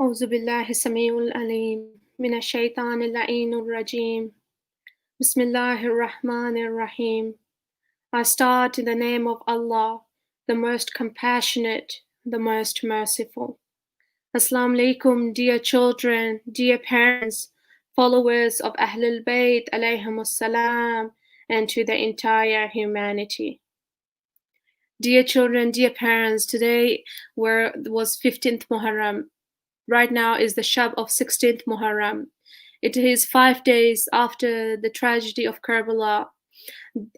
أعوذ بالله السميع العليم من الشيطان اللعين الرجيم. بسم الله الرحمن الرحيم. I start in the name of Allah, the most compassionate, the most merciful. Assalamu alaikum, dear children, dear parents, followers of Ahlul Bayt alayhimus salam, and to the entire humanity. Dear children, dear parents, today was 15th Muharram. Right now is the Shab of 16th Muharram. It is 5 days after the tragedy of Karbala,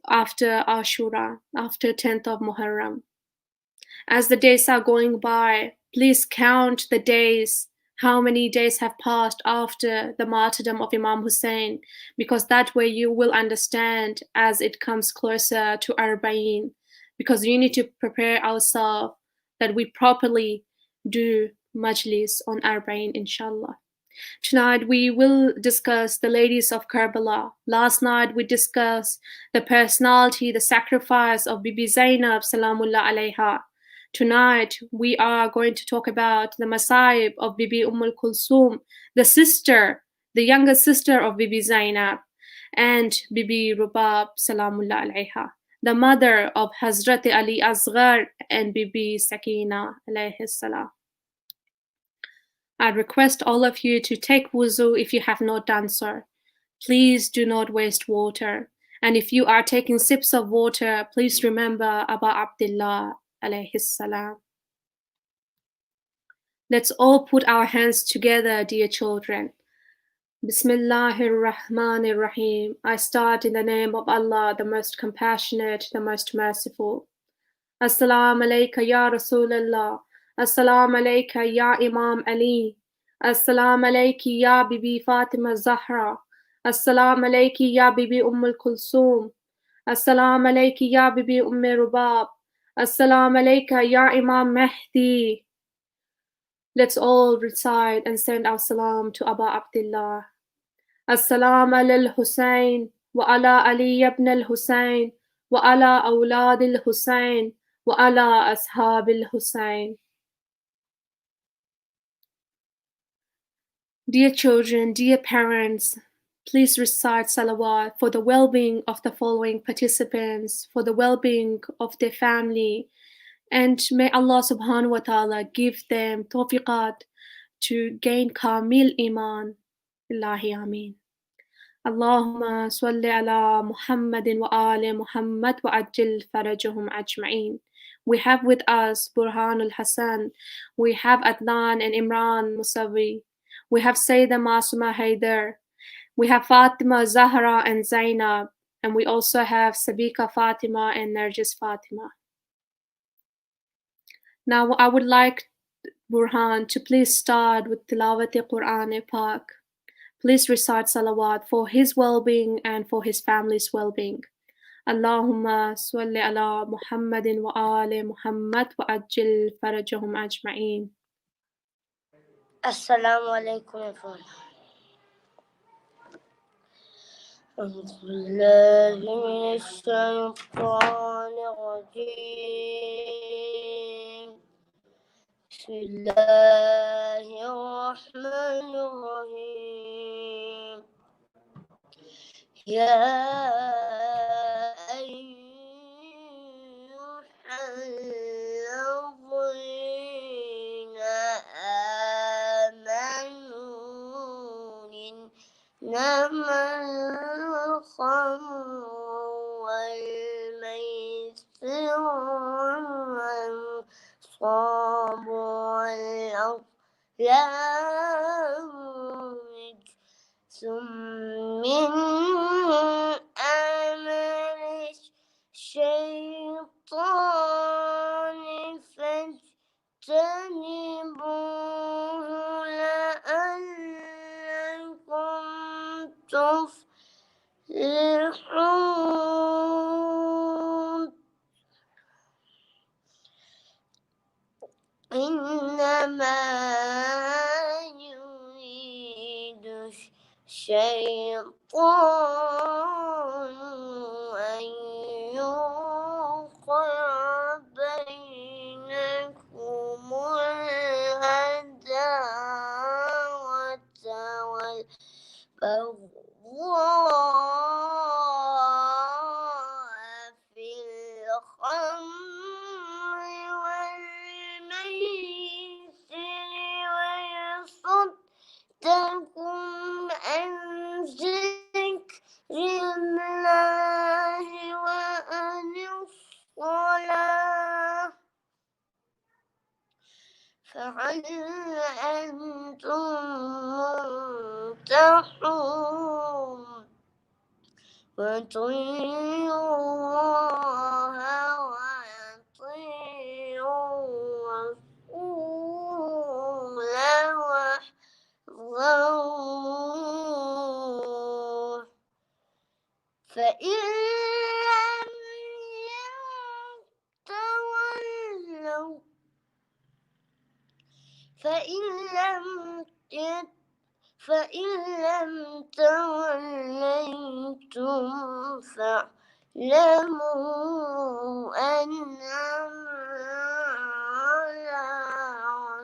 after Ashura, after 10th of Muharram. As the days are going by, please count the days, how many days have passed after the martyrdom of Imam Hussain, because that way you will understand as it comes closer to Arba'in, because you need to prepare ourselves that we properly do Majlis on Arba'in, inshallah. Tonight we will discuss the ladies of Karbala. Last night we discussed the personality, the sacrifice of Bibi Zainab, salamullah alayha. Tonight we are going to talk about the masayib of Bibi Kulsum, the sister, the younger sister of Bibi Zainab, and Bibi Rubab, salamullah alayha, the mother of Hazrat Ali Asghar and Bibi Sakina alayhi salam. I request all of you to take wuzu if you have not done so. Please do not waste water. And if you are taking sips of water, please remember Aba Abdullah alayhi salam. Let's all put our hands together, dear children. Bismillahir Rahmanir Rahim. I start in the name of Allah, the most compassionate, the most merciful. Assalamu alayka ya Rasulallah. Assalamu alayka ya Imam Ali. Assalamu alayki ya Bibi Fatima Zahra. Assalamu alayki ya Bibi Kulsum. Assalamu alayki ya Bibi Rubab. Assalamu alayka ya Imam Mehdi. Let's all recite and send our salam to Aba Abdullah. Assalamu ala al-Husayn wa ala Ali ibn al-Husayn wa ala awlad al-Husayn wa ala ashab al-Husayn. Dear children, dear parents, please recite salawat for the well-being of the following participants, for the well-being of their family, and may Allah subhanahu wa ta'ala give them tawfiqat to gain kamil iman. Allahi ameen. Allahumma salli ala Muhammadin wa ali Muhammad wa ajil farajahum ajma'een. We have with us Burhan al-Hassan, we have Adnan and Imran Musawi, we have Sayyidah Masuma Haider, we have Fatima Zahra and Zainab, and we also have Sabika Fatima and Narjis Fatima. Now I would like Burhan to please start with Tilawati Quran Pak. Please recite salawat for his well-being and for his family's well-being. Allahumma salli ala Muhammadin wa ali Muhammad wa ajil farajahum ajma'een. Assalamu alaikum everyone. أعوذ بالله من الشيطان الرجيم. بسم الله الرحمن الرحيم. يا أيها الذين آمنوا إنما الخمر والميسر والأنصاب والأزلام رجس من عمل الشيطان فاجتنبوه لعلكم تفلحون. إنما يريد الشيطان أن يوقع بينكم العداوة فهل أنتم منتهون وأطيعوا الله وأطيعوا الرسول واحذروا فإن لم يتولوا فإن لم توليتم فاعلموا أنما على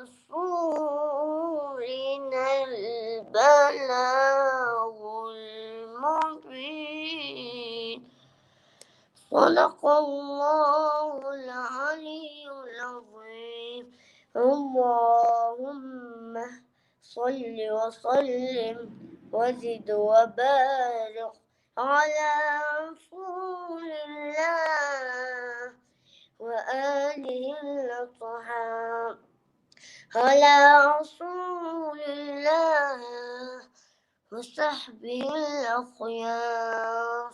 رسولنا البلاغ المبين صدق الله العلي العظيم اللهم صل وسلم وزد وبارك على رسول الله وآله الأطهار على رسول الله وصحبه الأخيار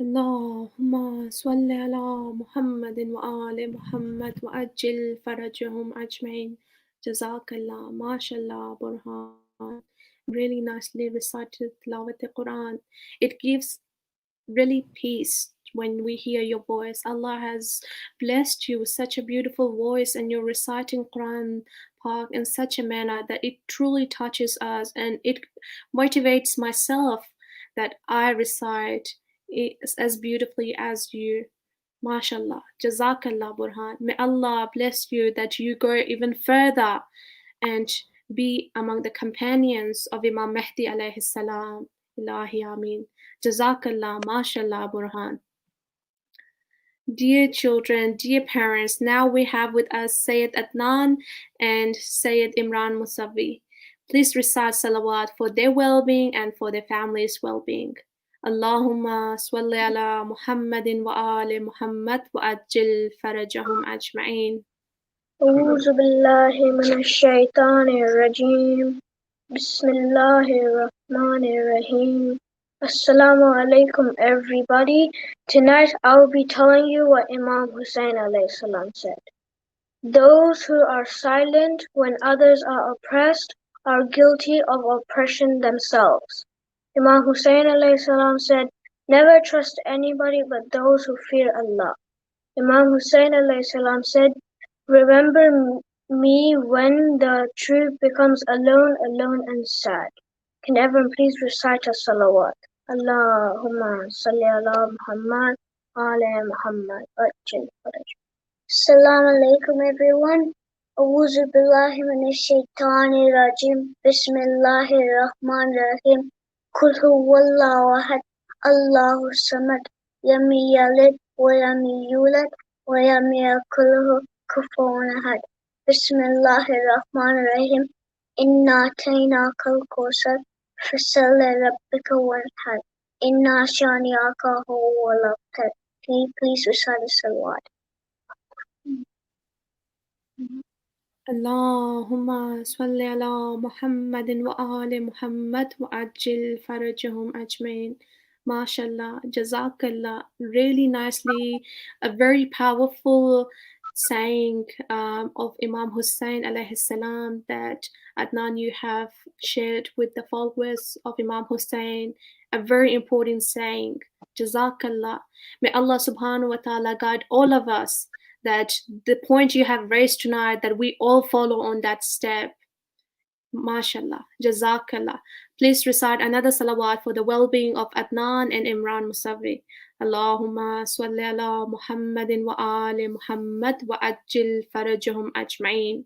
اللهم صل على محمد وآل محمد وأجل فرجهم أجمعين. Jazakallah, MashaAllah, Burhan. Really nicely recited Tilawat Quran. It gives really peace when we hear your voice. Allah has blessed you with such a beautiful voice, and you're reciting Quran Park in such a manner that it truly touches us, and it motivates myself that I recite it as beautifully as you. MashaAllah. Jazakallah, Burhan. May Allah bless you that you go even further and be among the companions of Imam Mehdi alayhi salam. Ilahi Ameen. Jazakallah, MashaAllah, Burhan. Dear children, dear parents, now we have with us Sayyid Adnan and Sayyid Imran Musavi. Please recite salawat for their well-being and for their family's well-being. Allahumma salli ala Muhammadin wa ali Muhammad wa ajil farajahum ajma'in. أعوذ بالله من الشيطان الرجيم بسم الله الرحمن الرحيم Assalamu alaikum everybody. Tonight I'll be telling you what Imam Hussain alayhi salam said. Those who are silent when others are oppressed are guilty of oppression themselves. Imam Hussain alayhi salam said, never trust anybody but those who fear Allah. Imam Hussain alayhi salam said, remember me when the truth becomes alone and sad. Can everyone please recite a salawat? Allahumma salli ala Muhammad, ala Muhammad, ajil faraj. Assalamu alaikum everyone. A'udhu billahi minash shaitani rajim. Bismillahir rahmanir rahim. Qul huwallahu ahad. Allahu samad. Lam yalid wa lam yulad wa lam yakul lahu kufuwan ahad. Bismillahir rahmanir rahim. Inna atainakal kawthar fasalli rabbika wanhar. Inna shani'aka huwal abtar. Can you please recite the salawat? Allahumma salli ala Muhammadin wa ali Muhammad wa ajil farajahum ajmain. MashaAllah, Jazakallah, really nicely, a very powerful saying of Imam Hussain alayhi salam that Adnan you have shared with the followers of Imam Hussain, a very important saying. Jazakallah. May Allah subhanahu wa ta'ala guide all of us that the point you have raised tonight, that we all follow on that step. MashaAllah, Jazakallah. Please recite another salawat for the well-being of Adnan and Imran Musavi. Allahumma salli ala Muhammadin wa ali Muhammad wa ajil farajahum ajma'in.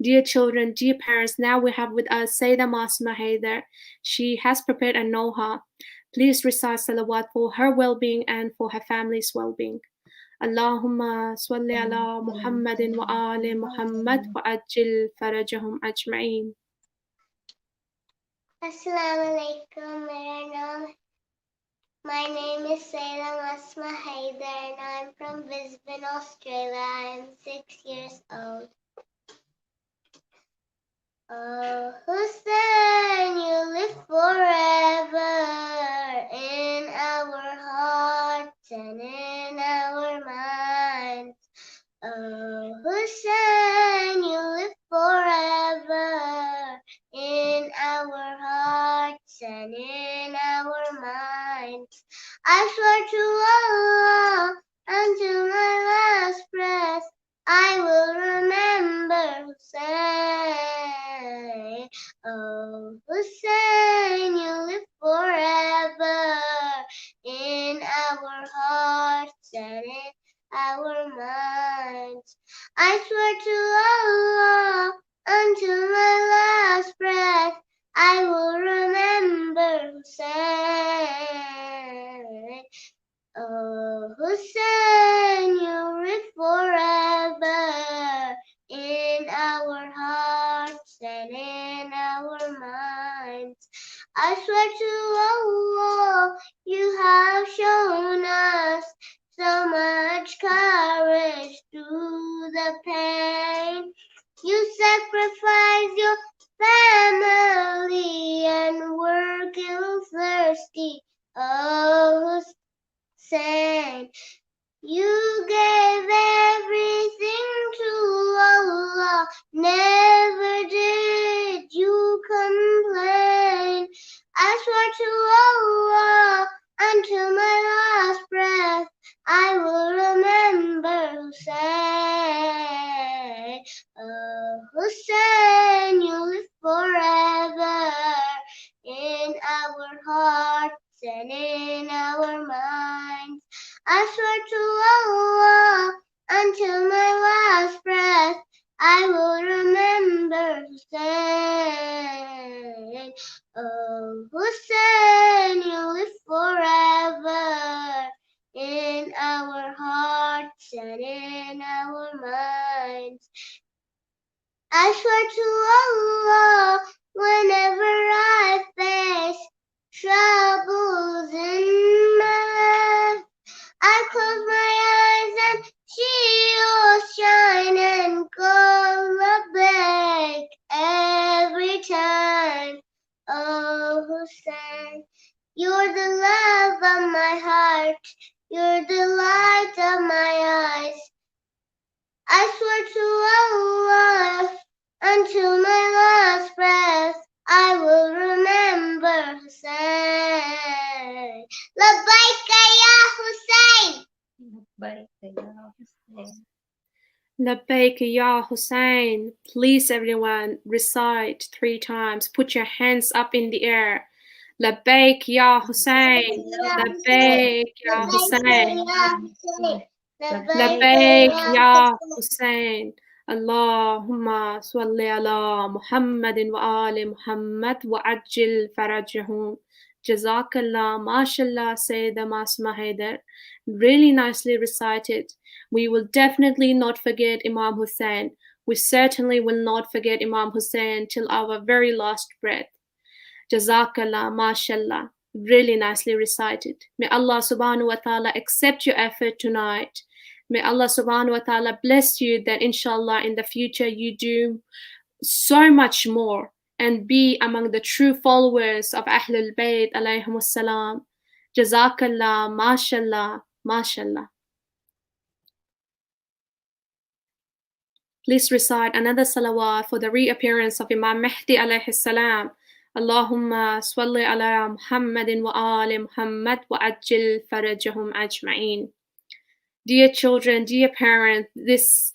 Dear children, dear parents, now we have with us Sayyidah Masma Haider. She has prepared a noha. Please recite salawat for her well-being and for her family's well-being. Allahumma salli ala Muhammadin wa ali Muhammad wa ajil farajahum ajma'in. अस्सलाम वालेकुम मेरा नाम My name is Zainab and I'm from Brisbane, Australia. I'm 6 years old. Oh, Husayn, you live forever in our hearts and in our minds. Oh, Husayn, you live forever in our hearts and in our minds. I swear to Allah, until my last breath, I will remember Husayn. Oh, Husayn, you live forever in our hearts and in our minds. I swear to Allah, until my last breath, I will remember Husayn. Oh, Husayn, you live forever in our hearts and in our minds. I swear to Allah, you have shown us so much courage through the pain. You sacrifice your family and were guilt thirsty. Oh, Hussein, you gave everything to Allah. Never did you complain. I swear to Allah, until my last breath, I will remember Husayn. Oh, Husayn, you live forever in our hearts and in our minds. I swear to Allah, until my last breath, I will remember Husayn. Oh, Husayn, you live forever in our hearts and in our minds. I swear to Allah, whenever I face troubles in my life, I close my eyes and see your shine and call back every time. Oh, Husayn, you're the love of my heart, you're the light of my eyes. I swear to Allah, until my last breath, I will remember Husayn. Labbaika ya Husayn. Labbaik ya Husayn. Please everyone recite 3 times. Put your hands up in the air. Labbaik ya Husayn. Labbaik ya Husayn. Labbaik ya Husayn. Allahumma salli ala Muhammadin wa ali Muhammad wa ajil farajahum. Jazakallah, mashallah, Sayyida Masma Haider. Really nicely recited. We will definitely not forget Imam Hussain. We certainly will not forget Imam Hussain till our very last breath. Jazakallah, mashallah. Really nicely recited. May Allah subhanahu wa ta'ala accept your effort tonight. May Allah subhanahu wa ta'ala bless you that inshallah in the future you do so much more and be among the true followers of Ahlul Bayt alayhimus salam. Jazakallah, mashallah, mashallah. Please recite another salawat for the reappearance of Imam Mehdi alayhi salam. Allahumma salli ala Muhammadin wa ali Muhammad wa ajil farajahum ajma'in. Dear children, dear parents, this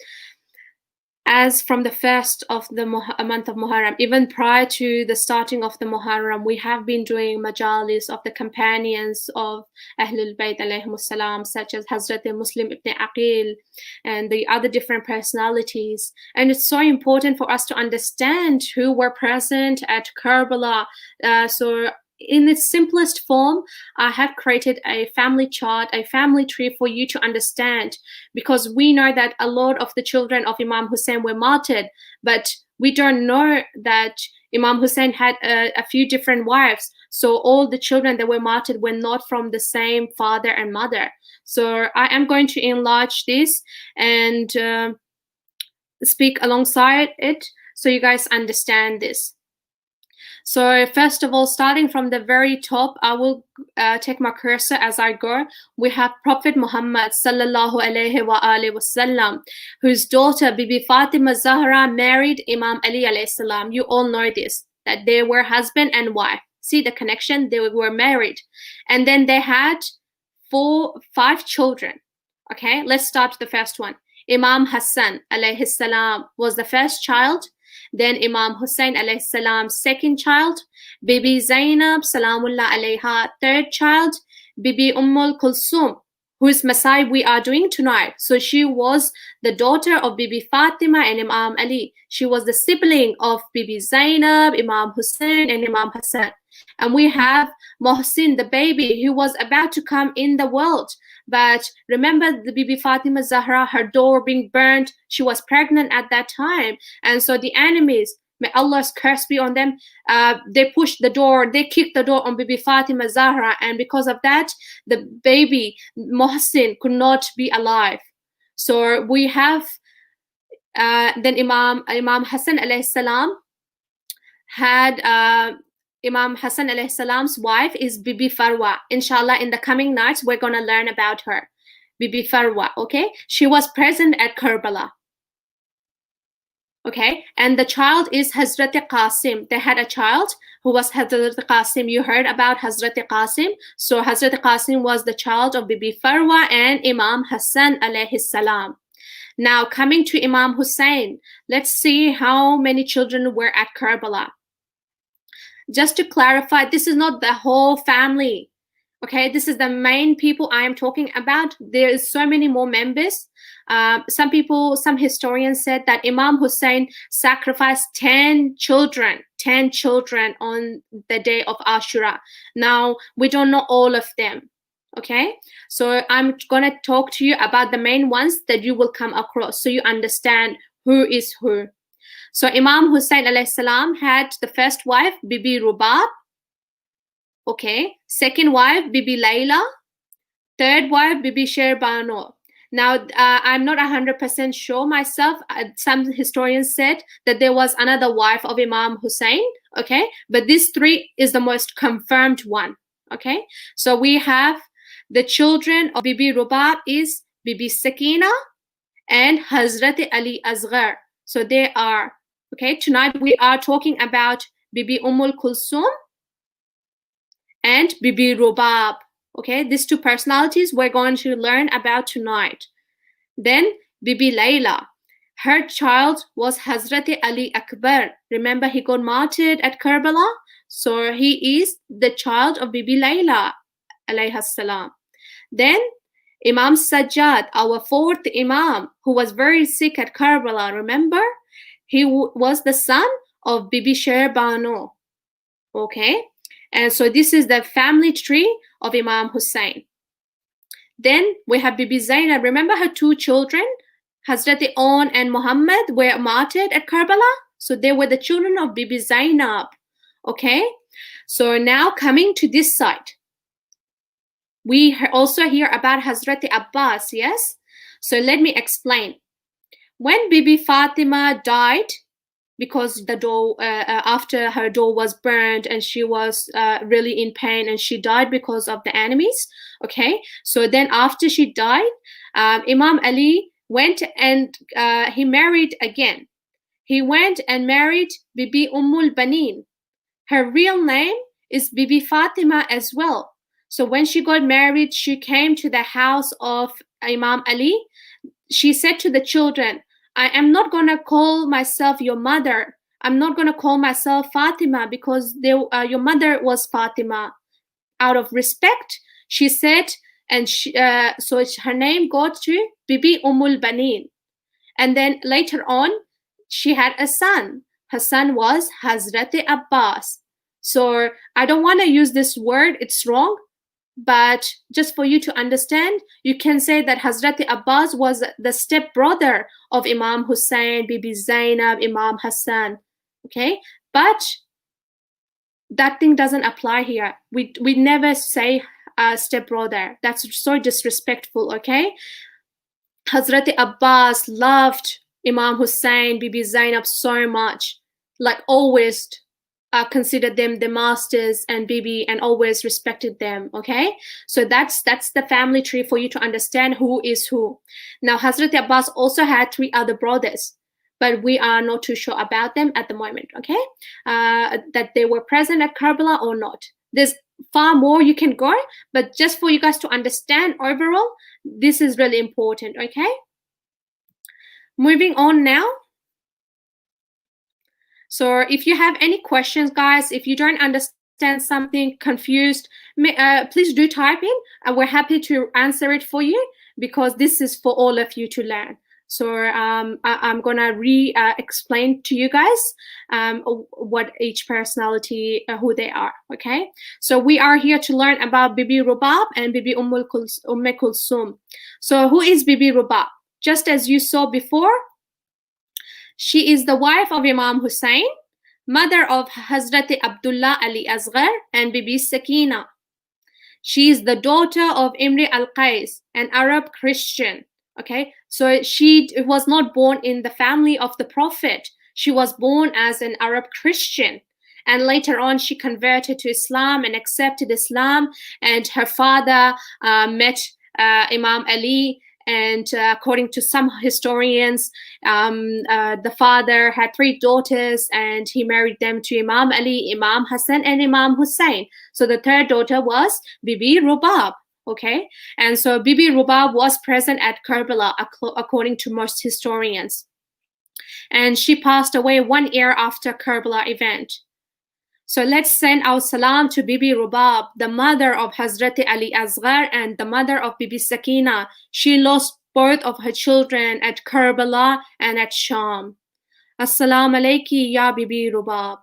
as from the first of the month of Muharram, even prior to the starting of the Muharram, we have been doing Majalis of the companions of Ahlul Bayt alayhimus salam, such as Hazrat Muslim ibn Aqil and the other different personalities. And it's so important for us to understand who were present at Karbala. So in its simplest form, I have created a family chart, a family tree for you to understand, because we know that a lot of the children of Imam Hussain were martyred, but we don't know that Imam Hussain had a few different wives. So all the children that were martyred were not from the same father and mother. So I am going to enlarge this and speak alongside it so you guys understand this. So first of all, starting from the very top, I will take my cursor as I go. We have Prophet Muhammad sallallahu alaihi wasallam, whose daughter Bibi Fatima Zahra married Imam Ali alayhi salam. You all know this, that they were husband and wife. See the connection? They were married, and then they had 5 children. Okay, let's start with the first one. Imam Hussain alayhi salam was the first child. Then Imam Hussain alayhi salam, second child. Bibi Zainab salamullah alayha, third child. Bibi Kulsum, whose Masai we are doing tonight. So she was the daughter of Bibi Fatima and Imam Ali. She was the sibling of Bibi Zainab, Imam Hussain, and Imam Hassan. And we have Muhsin, the baby, who was about to come in the world. But remember the Bibi Fatima Zahra, her door being burned. She was pregnant at that time. And so the enemies, may Allah's curse be on them, they pushed the door, they kicked the door on Bibi Fatima Zahra. And because of that, the baby, Muhsin, could not be alive. So we have then Imam Hassan alayhi salam had Imam Hassan alayhi salam's wife is Bibi Farwa. Inshallah, in the coming nights, we're going to learn about her. Bibi Farwa, okay? She was present at Karbala. Okay, and the child is Hazrat Qasim. They had a child who was Hazrat Qasim. You heard about Hazrat Qasim. So Hazrat Qasim was the child of Bibi Farwa and Imam Hassan alayhi salam. Now coming to Imam Hussain, let's see how many children were at Karbala. Just to clarify, this is not the whole family. Okay, this is the main people I am talking about. There is so many more members. Some historians said that Imam Hussain sacrificed 10 children on the day of Ashura. Now, we don't know all of them. Okay, so I'm going to talk to you about the main ones that you will come across so you understand who is who. So Imam Hussain alayhi salam had the first wife, Bibi Rubab. Okay, second wife, Bibi Layla. Third wife, Bibi Sherbano. Now, I'm not 100% sure myself. Some historians said that there was another wife of Imam Hussain. Okay, but these 3 is the most confirmed one. Okay, so we have the children of Bibi Rubab is Bibi Sakina and Hazrat Ali Asghar. So they are, okay, tonight we are talking about Bibi Kulsum and Bibi Rubab. Okay, these 2 personalities we're going to learn about tonight. Then Bibi Layla. Her child was Hazrat Ali Akbar. Remember, he got martyred at Karbala. So he is the child of Bibi Layla alayhi salam. Then Imam Sajjad, our 4th Imam, who was very sick at Karbala, remember? He was the son of Bibi Sherbano. Okay, and so this is the family tree of Imam Hussain. Then we have Bibi Zainab. Remember her 2 children, Hazrat On and Muhammad, were martyred at Karbala. So they were the children of Bibi Zainab. Okay, so now coming to this side, we also hear about Hazrat Abbas. Yes, so let me explain. When Bibi Fatima died, because the door after her door was burned and she was really in pain and she died because of the enemies. Okay, so then after she died, Imam Ali went and he married again. He went and married Bibi Banin. Her real name is Bibi Fatima as well. So when she got married, she came to the house of Imam Ali. She said to the children, I am not going to call myself your mother. I'm not going to call myself Fatima because your mother was Fatima. Out of respect, she said, and so her name got to Bibi Banin. And then later on, she had a son. Her son was Hazrat Abbas. So I don't want to use this word, it's wrong. But just for you to understand, you can say that Hazrat Abbas was the stepbrother of Imam Hussain, Bibi Zainab, Imam Hassan. Okay, but that thing doesn't apply here. We never say stepbrother. That's so disrespectful, okay? Hazrat Abbas loved Imam Hussain, Bibi Zainab so much, like always considered them the masters and Bibi and always respected them, okay? So that's the family tree for you to understand who is who. Now, Hazrat Abbas also had 3 other brothers, but we are not too sure about them at the moment, okay? That they were present at Karbala or not. There's far more you can go, but just for you guys to understand overall, this is really important, okay? Moving on now. So if you have any questions, guys, if you don't understand something, confused, please do type in, and we're happy to answer it for you, because this is for all of you to learn. So I'm gonna explain to you guys what each personality, who they are, okay? So we are here to learn about Bibi Rubab and Bibi Kulsum. So who is Bibi Rubab? Just as you saw before, she is the wife of Imam Hussain, mother of Hazrat Abdullah Ali Asghar and Bibi Sakina. She is the daughter of Imri al-Qais, an Arab Christian. Okay, so she was not born in the family of the Prophet. She was born as an Arab Christian. And later on, she converted to Islam and accepted Islam. And her father met Imam Ali. And according to some historians, the father had 3 daughters, and he married them to Imam Ali, Imam Hussain, and Imam Hussain. So the 3rd daughter was Bibi Rubab. Okay, and so Bibi Rubab was present at Karbala, according to most historians. And she passed away 1 year after Karbala event. So let's send our salam to Bibi Rubab, the mother of Hazrat Ali Asghar and the mother of Bibi Sakina. She lost both of her children at Karbala and at Sham. Assalamu alayki ya Bibi Rubab.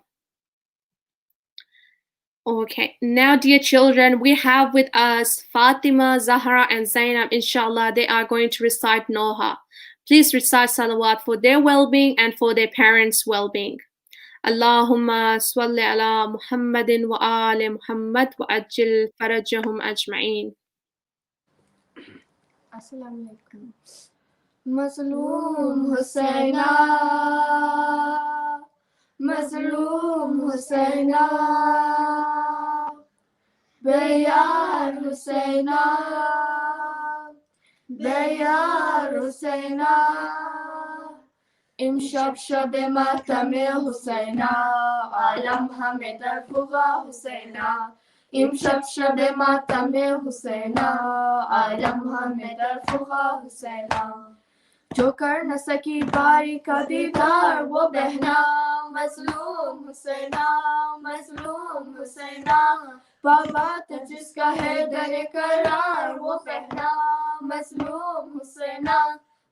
Okay, now dear children, we have with us Fatima, Zahra and Zainab. Inshallah, they are going to recite Noha. Please recite salawat for their well-being and for their parents' well-being. Allahumma salli ala Muhammadin wa ali Muhammad wa ajil farajahum ajma'in. Assalamu alaikum. Mazloom Husayna, Mazloom Husayna, Bayar Husayna, Bayar Husayna, Imshab shab matam Husayna, Alam hame dar fuga Husayna. Imshab shab matam Husayna, Alam hame dar fuga Husayna. जो कर न सकी बारी का दीदार वो बहना मजलूम हुसैना मजलूम हुसैना बाबा जिसका है दरे करार वो बहना मजलूम हुसैना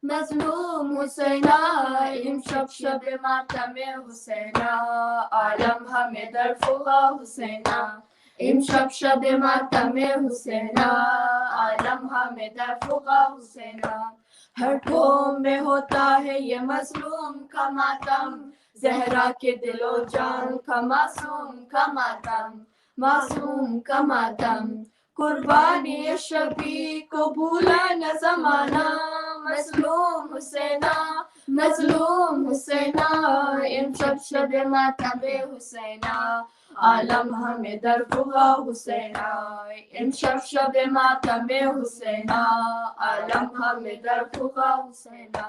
मजलूम हुसैना इमशब शब मातम हुसैना आलम हमें दरफुगा हुसैना इमशब शब मातम हुसैना आलम हमें दरफुगा हुसैना हर कौम में होता है ये मजलूम का मातम जहरा के दिलो जान का मासूम का मातम मासूम का मातम कुर्बानी शबी को भूला न जमाना मजलूम हुसैना मजलूम हुसैना इमशब शब मातम हुसैना आलम हमें दरफुगा हुसैना इमशब शब मातम हुसैना आलम हमें दरफुगा हुसैना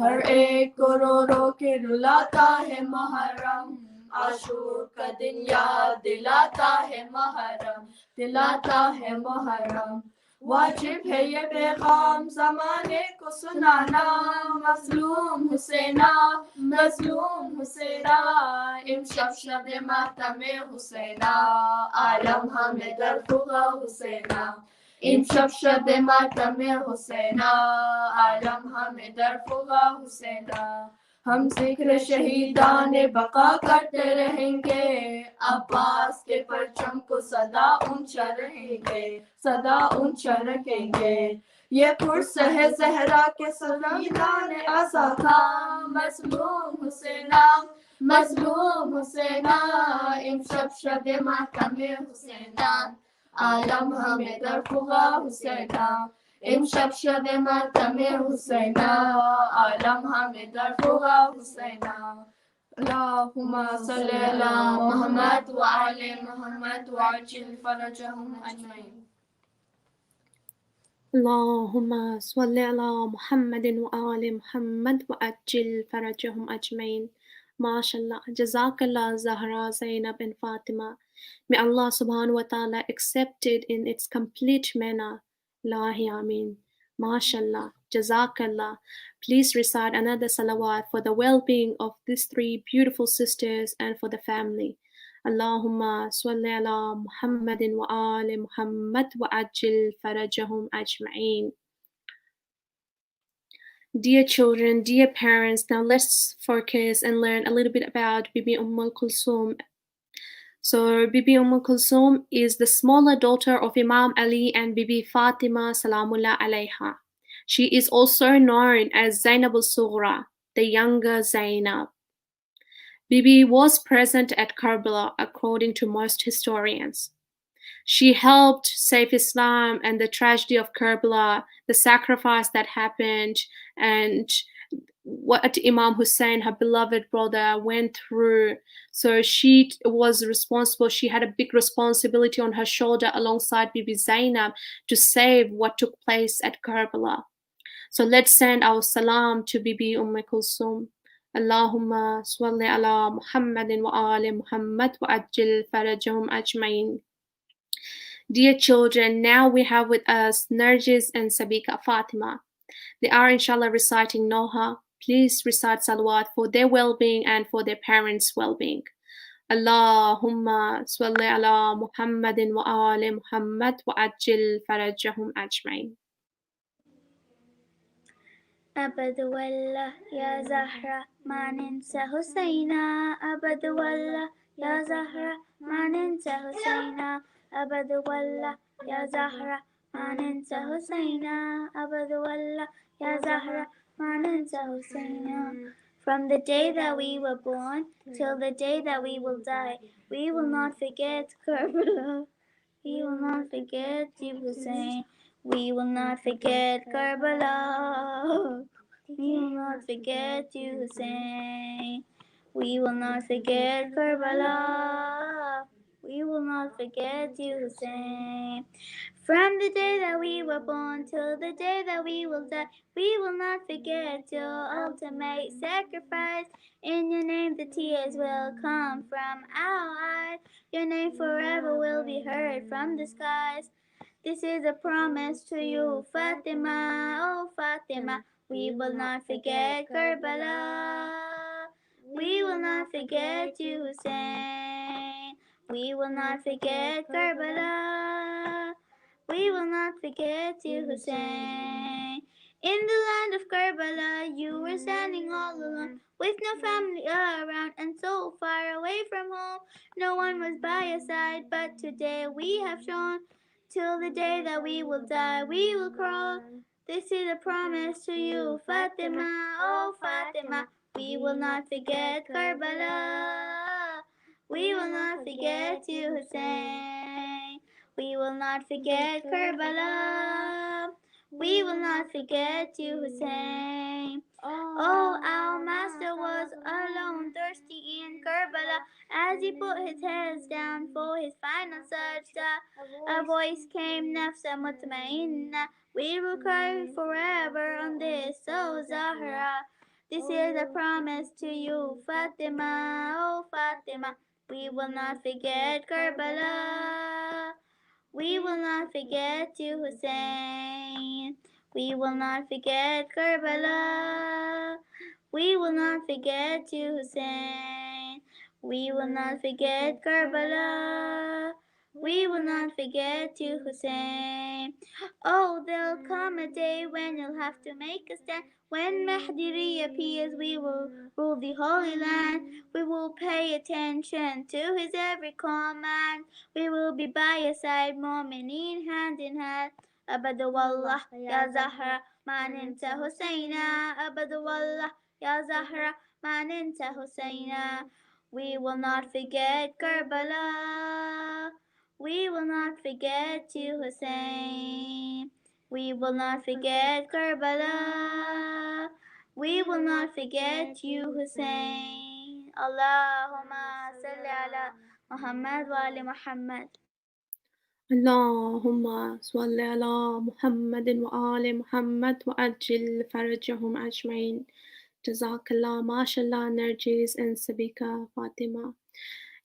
हर एक को रो रो के रुलाता है मुहर्रम आशूर का दिन याद दिलाता है मुहर्रम दिलाता है मुहर्रम वाजिब है ये पैगाम ज़माने को सुनाना मज़लूम हुसैना मज़लूम हुसैना इमशब शब मातम हुसैना आलम हमें दरफुगा हुसैना इमशब शब मातम हुसैना आलम हमें दरफुगा हुसैना हम जिक्र शहीदान बका करते रहेंगे अब्बास के परचम को सदा ऊंचा रहेंगे सदा ऊंचा रखेंगे ये पुरस है जहरा के सलादान आसा था मजलूम Husaina مظلوم حسینا امشب شب ماتم حسینا عالم همه در فغا حسینا امشب شب ماتم حسینا عالم همه در فغا حسینا اللهم صل على محمد وعلى محمد وعجل فرجهم أجمعين. اللهم صل على محمد وآل محمد وأجل فرجهم أجمعين. MashaAllah. Jazakallah Zahra, Zainab and Fatima. May Allah subhanahu wa ta'ala accept it in its complete manner. Lahi Ameen. MashaAllah. Jazakallah. Please recite another salawat for the well-being of these three beautiful sisters and for the family. Allahumma salli ala Muhammadin wa ali Muhammad wa ajil farajahum ajma'een. Dear children, dear parents, now let's focus and learn a little bit about Bibi Kulsum. So Bibi Kulsum is the smaller daughter of Imam Ali and Bibi Fatima Salamullah alayha. She is also known as Zainab al-Sughra, the younger Zainab. Bibi was present at Karbala according to most historians. She helped save Islam and the tragedy of Karbala, the sacrifice that happened, and what Imam Hussain, her beloved brother, went through. So she was responsible. She had a big responsibility on her shoulder alongside Bibi Zainab to save what took place at Karbala. So let's send our salam to Bibi Kulsum. Allahumma salli ala Muhammadin wa ali Muhammad wa ajil farajahum ajma'in. Dear children, now we have with us Narjis and Sabika Fatima. They are inshallah reciting Noha. Please recite salawat for their well-being and for their parents' well-being. Allahumma salli ala Muhammadin wa ali Muhammad wa ajil farajahum ajma'in. أبد والله يا زهرة ما ننسى حسينا أبد والله يا زهرة ما ننسى حسينا أبد والله يا زهرة ما ننسى حسينا أبد والله يا زهرة ما ننسى حسينا. From the day that we were born till the day that we will die, we will not forget Karbala. We will not forget you, Husayn. We will not forget Karbala. We will not forget you, Husayn. We will not forget Karbala. We will not forget you, Husayn. From the day that we were born till the day that we will die, we will not forget your ultimate sacrifice. In your name the tears will come from our eyes. Your name forever will be heard from the skies. This is a promise to you, Fatima, oh Fatima. We will not forget Karbala. We will not forget you, Husayn. We will not forget Karbala. We will not forget you, Husayn. In the land of Karbala, you were standing all alone, with no family around and so far away from home. No one was by your side, but today we have shown. Till the day that we will die, we will crawl. This is a promise to you, Fatima, oh Fatima. We will not forget Karbala. We will not forget you, Husayn. We will not forget Karbala. We will not forget you, Husayn. Oh, our master was alone, thirsty in Karbala, as he put his head down for his final sajda. A voice came, Nafsa Mutmainna. We will cry forever on this, oh Zahra. This is a promise to you, Fatima, oh Fatima. We will not forget Karbala. We will not forget you, Husayn. We will not forget Karbala. We will not forget you, Husayn. We will not forget Karbala. We will not forget you, Husayn. Oh, there'll come a day when you'll have to make a stand. When Mahdi reappears, we will rule the Holy Land. We will pay attention to his every command. We will be by your side, mu'mineen, hand in hand. أبد والله يا زهرة ما ننسى حسينا أبد والله Ya Zahra, ma ninsa Husayna. We will not forget Karbala. We will not forget you, Husayn. We will not forget Karbala. We will not forget you, Husayn. Allahumma salli ala Muhammad wa ali Muhammad. اللهم صل على محمد وآل محمد وأجل فرجهم أجمعين. Jazakallah, mashallah, Narjis and Sabika Fatima.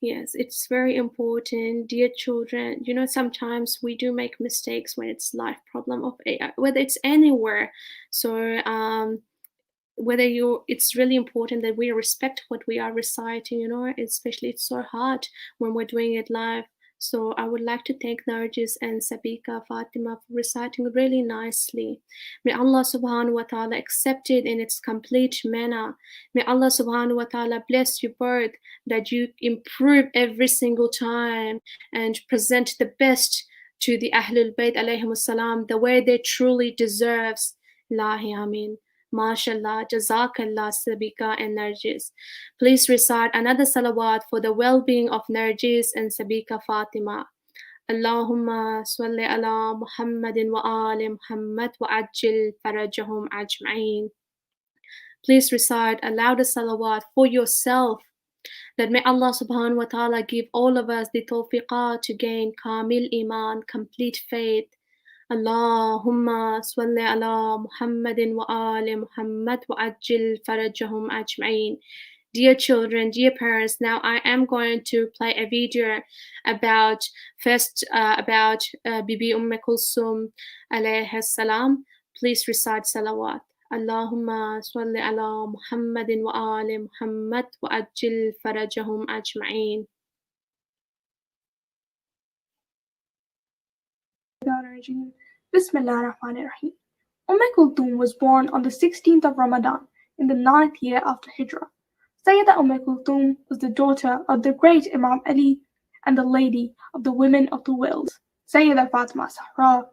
Yes, it's very important, dear children. You know, sometimes we do make mistakes when it's life problem of whether it's anywhere. So it's really important that we respect what we are reciting, you know, especially it's so hard when we're doing it live. So I would like to thank Narjis and Sabika Fatima for reciting really nicely. May Allah subhanahu wa ta'ala accept it in its complete manner. May Allah subhanahu wa ta'ala bless you both, that you improve every single time and present the best to the Ahlul Bayt alayhimus salam the way they truly deserves. Ilahi Ameen. MashaAllah, Jazakallah, Sabika and Narjis. Please recite another salawat for the well-being of Narjis and Sabika Fatima. Allahumma salli ala Muhammadin wa ali Muhammad wa ajil farajahum ajma'in. Please recite a louder salawat for yourself, that may Allah subhanahu wa ta'ala give all of us the tawfiqah to gain kamil iman, complete faith. Allahumma salli ala Muhammadin wa ali Muhammad wa ajil farajahum ajma'in. Dear children, dear parents, now I am going to play a video about Bibi Kulsum alayhi salam. Please recite salawat. Allahumma salli ala Muhammadin wa ali Muhammad wa ajil farajahum ajma'in. Bismillah ar-Rahman ar-Rahim. Kulthum was born on the 16th of Ramadan in the 9th year after Hijrah. Sayyida Kulthum was the daughter of the great Imam Ali and the lady of the women of the world, Sayyida Fatima Zahra.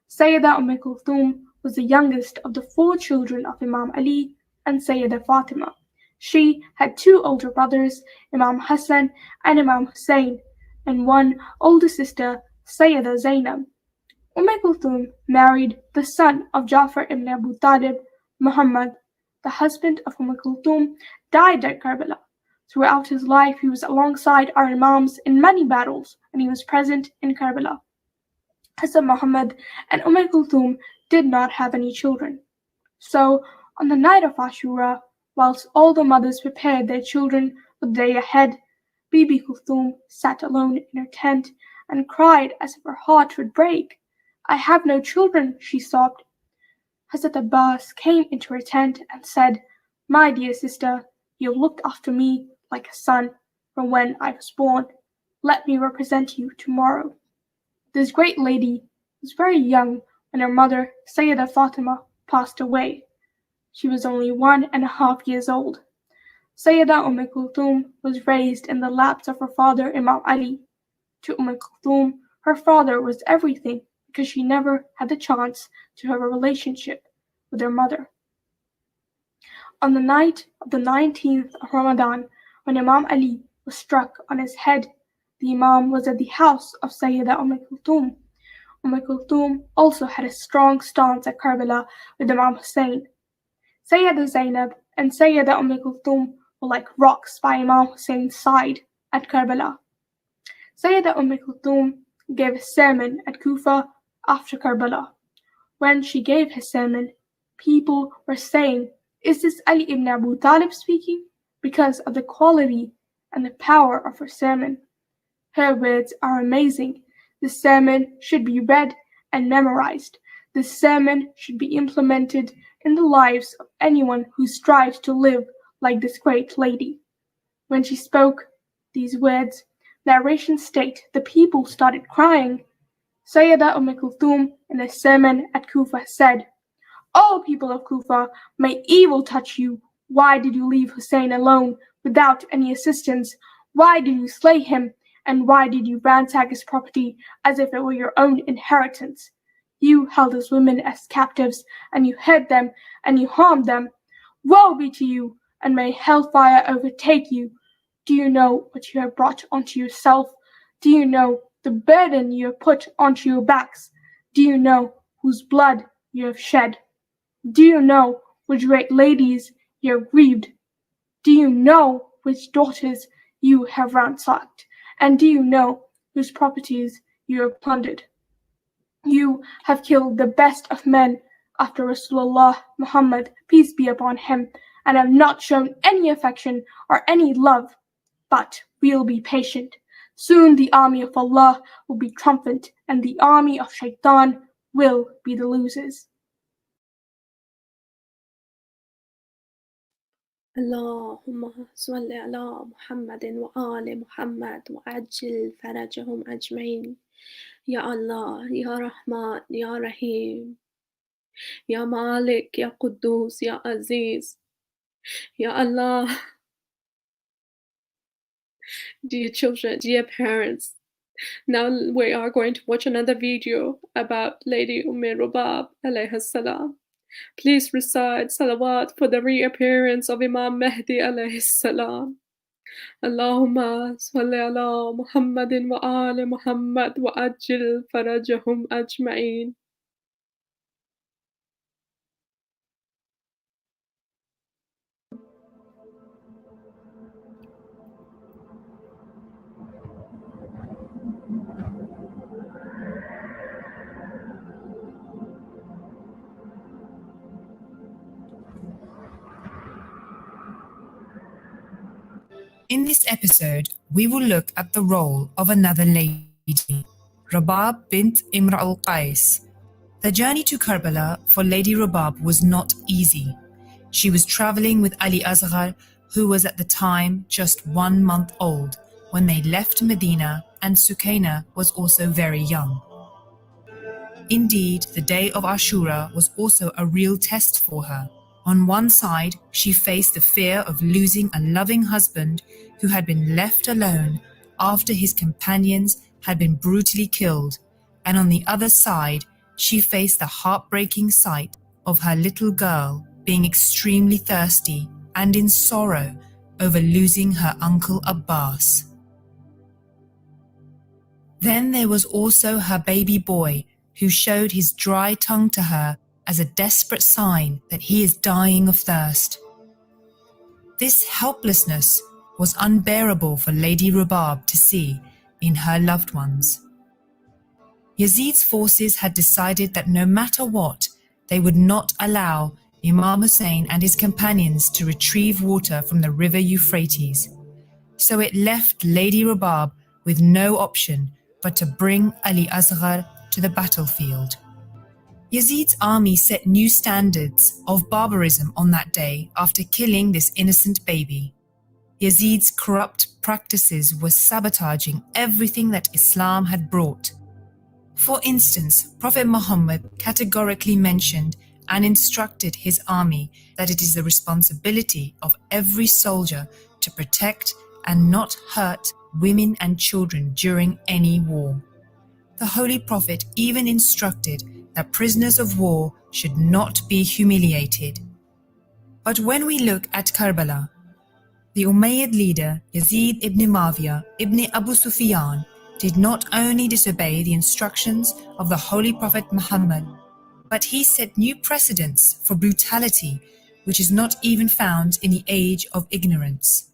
Sayyida Kulthum was the youngest of the 4 children of Imam Ali and Sayyida Fatima. She had 2 older brothers, Imam Hussain and Imam Hussain, and 1 older sister, Sayyida Zainab. Kulthum married the son of Ja'far ibn Abu Talib, Muhammad. The husband of Kulthum died at Karbala. Throughout his life, he was alongside our Imams in many battles, and he was present in Karbala. Hassan Muhammad and Kulthum did not have any children. So, on the night of Ashura, whilst all the mothers prepared their children for the day ahead, Bibi Kulthum sat alone in her tent and cried as if her heart would break. I have no children, she sobbed. Hazrat Abbas came into her tent and said, My dear sister, you have looked after me like a son from when I was born. Let me represent you tomorrow. This great lady was very young when her mother, Sayyida Fatima, passed away. She was only 1.5 years old. Sayyida Kulthum was raised in the laps of her father, Imam Ali. To Kulthum, her father was everything, because she never had the chance to have a relationship with her mother. On the night of the 19th of Ramadan, when Imam Ali was struck on his head, the Imam was at the house of Sayyida Kulthum. Kulthum also had a strong stance at Karbala with Imam Hussain. Sayyida Zainab and Sayyida Kulthum were like rocks by Imam Hussein's side at Karbala. Sayyida Kulthum gave a sermon at Kufa after Karbala. When she gave her sermon, people were saying, Is this Ali ibn Abu Talib speaking? Because of the quality and the power of her sermon. Her words are amazing. The sermon should be read and memorized. The sermon should be implemented in the lives of anyone who strives to live like this great lady. When she spoke these words, narrations state the people started crying. Sayyida Kulthum in a sermon at Kufa said, O people of Kufa, may evil touch you. Why did you leave Husayn alone without any assistance? Why did you slay him? And why did you ransack his property as if it were your own inheritance? You held his women as captives, and you hurt them, and you harmed them. Woe be to you, and may hellfire overtake you. Do you know what you have brought onto yourself? Do you know the burden you have put onto your backs? Do you know whose blood you have shed? Do you know which great ladies you have grieved? Do you know which daughters you have ransacked? And do you know whose properties you have plundered? You have killed the best of men after Rasulullah Muhammad, peace be upon him, and have not shown any affection or any love. But we'll be patient. Soon the army of Allah will be triumphant, and the army of Shaitan will be the losers. اللهم صل على محمد وآل محمد وعجل فرجهم أجمعين. يا الله يا رحمن يا رحيم يا مالك يا قدوس يا عزيز يا Allah. Dear children, dear parents, now we are going to watch another video about Lady Rubab alayhi salam. Please recite salawat for the reappearance of Imam Mehdi alayhi salam. Allahumma salli ala Muhammadin wa ali Muhammad wa ajil farajahum ajma'in. In this episode, we will look at the role of another lady, Rubab bint Imra al-Qais. The journey to Karbala for Lady Rubab was not easy. She was traveling with Ali Asghar, who was at the time just 1 month old when they left Medina, and Sukaina was also very young. Indeed, the day of Ashura was also a real test for her. On one side, she faced the fear of losing a loving husband who had been left alone after his companions had been brutally killed, and on the other side, she faced the heartbreaking sight of her little girl being extremely thirsty and in sorrow over losing her uncle Abbas. Then there was also her baby boy, who showed his dry tongue to her as a desperate sign that he is dying of thirst. This helplessness was unbearable for Lady Rubab to see in her loved ones. Yazid's forces had decided that no matter what, they would not allow Imam Hussain and his companions to retrieve water from the river Euphrates. So it left Lady Rubab with no option but to bring Ali Asghar to the battlefield. Yazid's army set new standards of barbarism on that day after killing this innocent baby. Yazid's corrupt practices were sabotaging everything that Islam had brought. For instance, Prophet Muhammad categorically mentioned and instructed his army that it is the responsibility of every soldier to protect and not hurt women and children during any war. The Holy Prophet even instructed that prisoners of war should not be humiliated. But when we look at Karbala, the Umayyad leader Yazid ibn Muawiyah ibn Abu Sufyan did not only disobey the instructions of the Holy Prophet Muhammad, but he set new precedents for brutality which is not even found in the age of ignorance.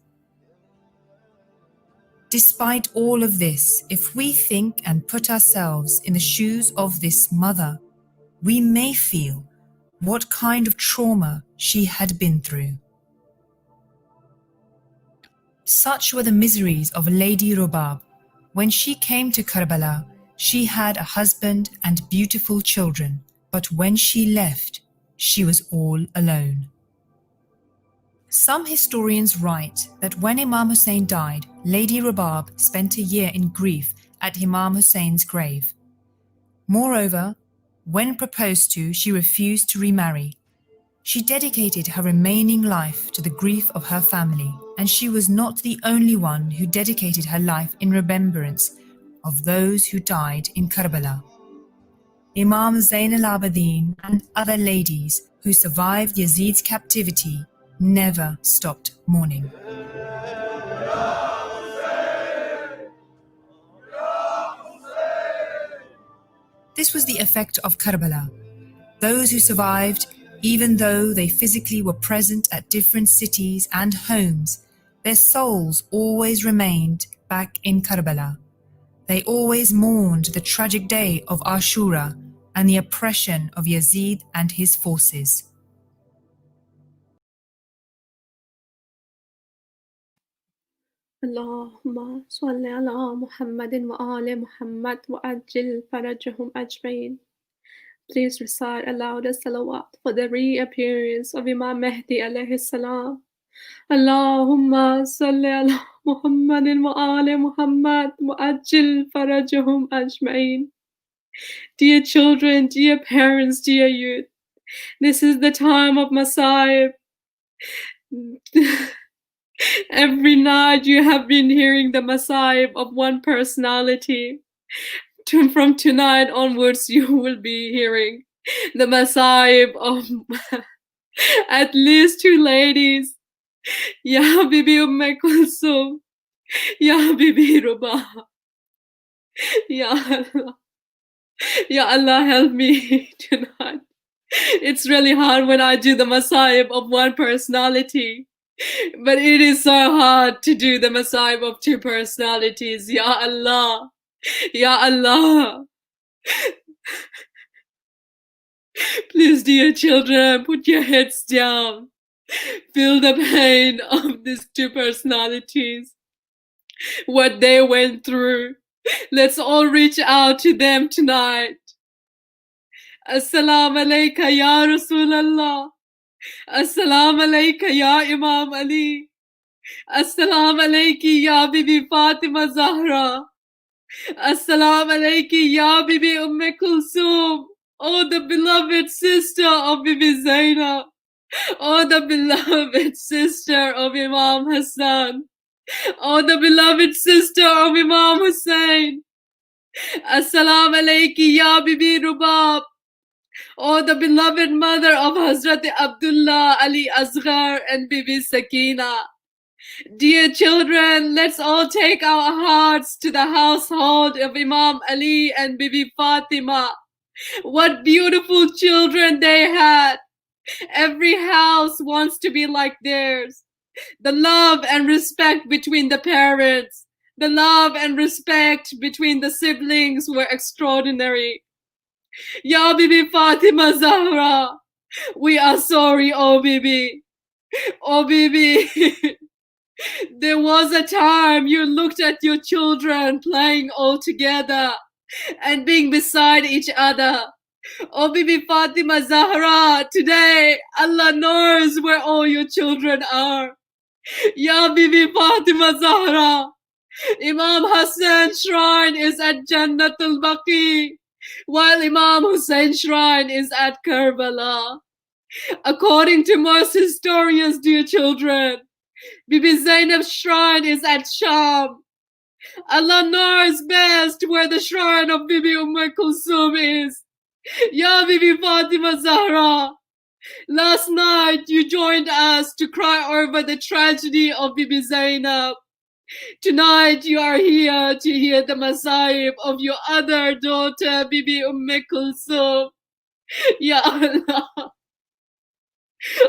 Despite all of this, if we think and put ourselves in the shoes of this mother, we may feel what kind of trauma she had been through. Such were the miseries of Lady Rubab. When she came to Karbala, she had a husband and beautiful children, but when she left, she was all alone. Some historians write that when Imam Hussain died, Lady Rubab spent a year in grief at Imam Hussein's grave. Moreover, when proposed to, she refused to remarry. She dedicated her remaining life to the grief of her family, and she was not the only one who dedicated her life in remembrance of those who died in Karbala. Imam Zain al-Abidin and other ladies who survived Yazid's captivity never stopped mourning. This was the effect of Karbala. Those who survived, even though they physically were present at different cities and homes, their souls always remained back in Karbala. They always mourned the tragic day of Ashura and the oppression of Yazid and his forces. اللهم صل على محمد وآل محمد وعجل فرجهم أجمعين. Please recite aloud a salawat for the reappearance of Imam Mehdi alayhi salam. Allahumma salli ala Muhammadin wa ali Muhammad wa ajil farajahum ajma'in. Dear children, dear parents, dear youth, this is the time of Masa'ib. Every night you have been hearing the Masa'ib of one personality. From tonight onwards, you will be hearing the Masa'ib of at least two ladies. Ya Bibi Kulsum, Ya Bibi Rubab. Ya Allah. Ya Allah, help me tonight. It's really hard when I do the Masa'ib of one personality. But it is so hard to do the Masa'ib of two personalities. Ya Allah. Ya Allah. Please, dear children, put your heads down. Feel the pain of these two personalities. What they went through. Let's all reach out to them tonight. Assalamu alayka ya Rasulallah. Assalamu alayka ya Imam Ali. Assalamu alayki ya Bibi Fatima Zahra. Assalamu alayki ya Bibi Kulsum. Oh, the beloved sister of Bibi Zainab. Oh, the beloved sister of Imam Hussain. Oh, the beloved sister of Imam Hussain. Assalamu alayki ya Bibi Rubab. Oh, the beloved mother of Hazrat Abdullah Ali Asghar and Bibi Sakina. Dear children, let's all take our hearts to the household of Imam Ali and Bibi Fatima. What beautiful children they had. Every house wants to be like theirs. The love and respect between the parents, the love and respect between the siblings were extraordinary. Ya Bibi Fatima Zahra, we are sorry, oh Bibi. Oh Bibi, there was a time you looked at your children playing all together and being beside each other. Oh Bibi Fatima Zahra, today Allah knows where all your children are. Ya Bibi Fatima Zahra, Imam Hussain's shrine is at Jannatul Baqi, while Imam Hussein's shrine is at Karbala. According to most historians, dear children, Bibi Zainab's shrine is at Sham. Allah knows best where the shrine of Bibi Kulsum is. Ya Bibi Fatima Zahra, last night you joined us to cry over the tragedy of Bibi Zainab. Tonight you are here to hear the Masa'ib of your other daughter, Bibi Kulsum. Ya Allah.